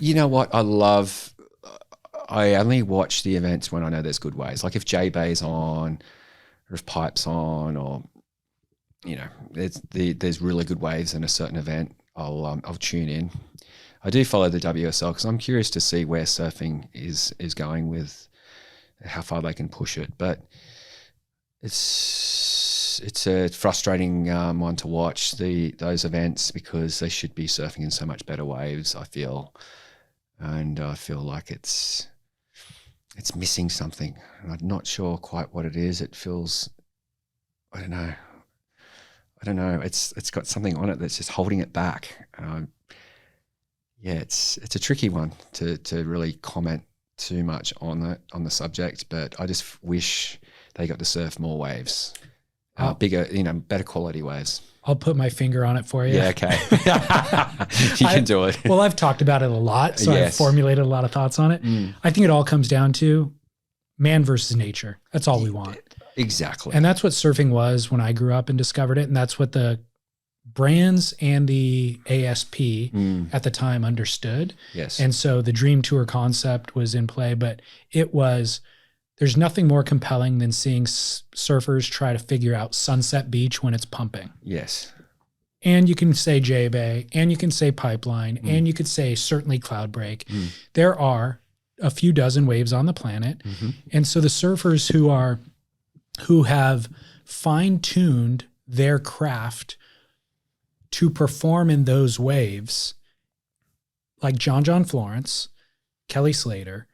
You know what? I only watch the events when I know there's good waves. Like if J-Bay's on, or if Pipe's on, or there's really good waves in a certain event, I'll tune in. I do follow the WSL because I'm curious to see where surfing is going with how far they can push it. But it's a frustrating one to watch those events because they should be surfing in so much better waves, I feel, and I feel like it's missing something. I'm not sure quite what it is. It feels, I don't know. It's got something on it that's just holding it back. Yeah, it's a tricky one to really comment too much on the subject, but I just wish they got to surf more waves, bigger, better quality waves. I'll put my finger on it for you. Yeah, okay. You can do it. Well, I've talked about it a lot, so Yes. I've formulated a lot of thoughts on it. I think it all comes down to man versus nature. That's all we want. Exactly. And that's what surfing was when I grew up and discovered it. And that's what the brands and the ASP at the time understood. Yes. And so the Dream Tour concept was in play, but there's nothing more compelling than seeing surfers try to figure out Sunset Beach when it's pumping. Yes. And you can say J-Bay, and you can say Pipeline, and you could say certainly Cloudbreak. There are a few dozen waves on the planet. And so the surfers who have fine-tuned their craft to perform in those waves, like John Florence, Kelly Slater,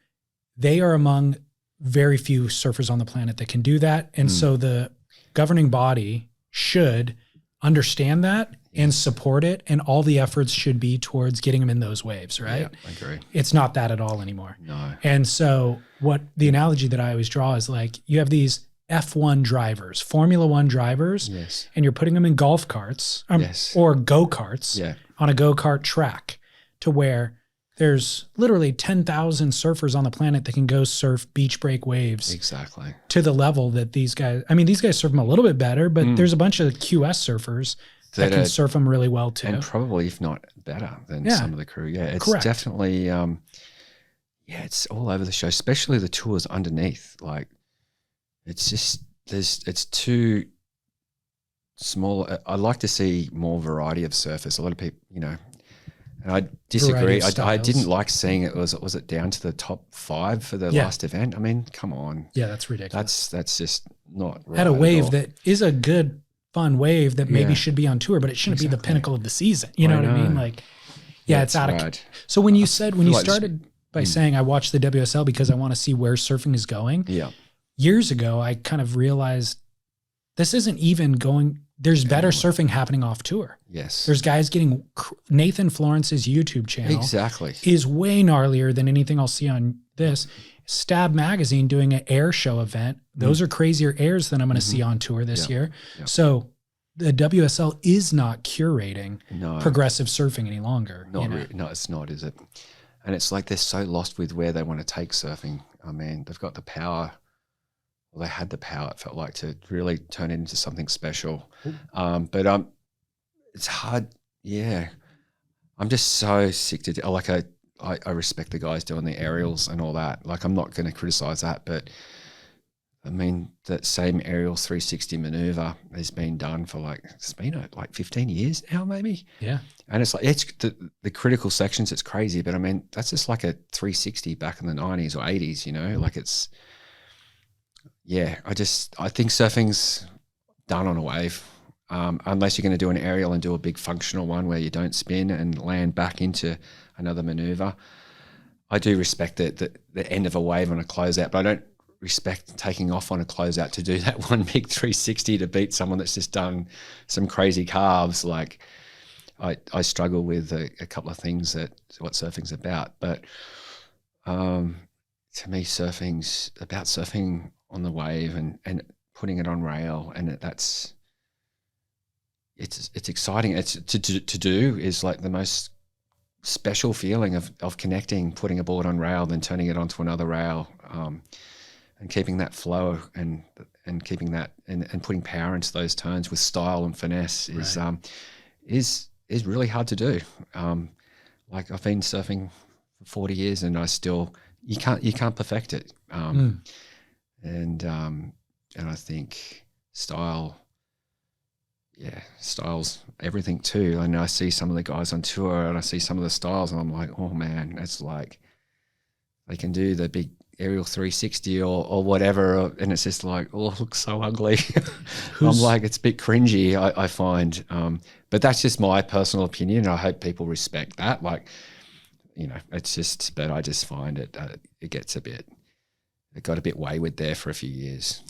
they are among very few surfers on the planet that can do that. And so the governing body should understand that and support it. And all the efforts should be towards getting them in those waves, right? Yeah, I agree. It's not that at all anymore. No. And so what the analogy that I always draw is like, you have these F1 drivers, Formula One drivers, Yes. and you're putting them in golf carts Yes. or go-karts Yeah. on a go-kart track to where there's literally 10,000 surfers on the planet that can go surf beach break waves Exactly. to the level that these guys surf them a little bit better, but there's a bunch of QS surfers that can surf them really well too. And probably, if not better than some of the crew. Yeah, it's Correct. definitely, it's all over the show, especially the tours underneath. Like, it's just, it's too small. I like to see more variety of surfers. A lot of people, and I disagree. I didn't like seeing it. Was it down to the top 5 for the last event? I mean, come on. Yeah, that's ridiculous. That's just not right At a wave all. that is a good, fun wave that maybe should be on tour, but it shouldn't be the pinnacle of the season. You know what I mean? Like, it's out of. So when you started by saying I watched the WSL because I want to see where surfing is going. Yeah. Years ago, I kind of realized this isn't even going. There's better surfing happening off tour. Yes. There's guys getting Nathan Florence's YouTube channel. Exactly. Is way gnarlier than anything I'll see on this. Stab Magazine doing an air show event. Those are crazier airs than I'm going to see on tour this year. Yeah. So the WSL is not curating progressive surfing any longer. No, it's not, is it? And it's like they're so lost with where they want to take surfing. I mean, they've got the power. Well, they had the power, it felt like, to really turn it into something special. But it's hard. Yeah. I'm just so sick to like I respect the guys doing the aerials and all that. Like, I'm not going to criticize that, but I mean, that same aerial 360 maneuver has been done for it's been like 15 years now, maybe. Yeah. And it's like, it's the critical sections, it's crazy, but I mean, that's just like a 360 back in the 90s or 80s, like it's, yeah, I think surfing's done on a wave, unless you're going to do an aerial and do a big functional one where you don't spin and land back into another maneuver. I do respect the end of a wave on a closeout, but I don't respect taking off on a closeout to do that one big 360 to beat someone that's just done some crazy carves. Like, I struggle with a couple of things what surfing's about, but to me, surfing's about surfing on the wave and putting it on rail, and it's exciting. It's to do is like the most special feeling of connecting, putting a board on rail, then turning it onto another rail, and keeping that flow and keeping that and putting power into those turns with style and finesse is really hard to do. Like, I've been surfing for 40 years, and I still you can't perfect it. And I think style's everything too. And I see some of the guys on tour, and I see some of the styles, and I'm like, oh man, that's like they can do the big aerial 360 or whatever, and it's just like, oh, it looks so ugly. I'm like, it's a bit cringy, I find. But that's just my personal opinion. I hope people respect that. Like, you know, it's just, but I just find it got a bit wayward there for a few years.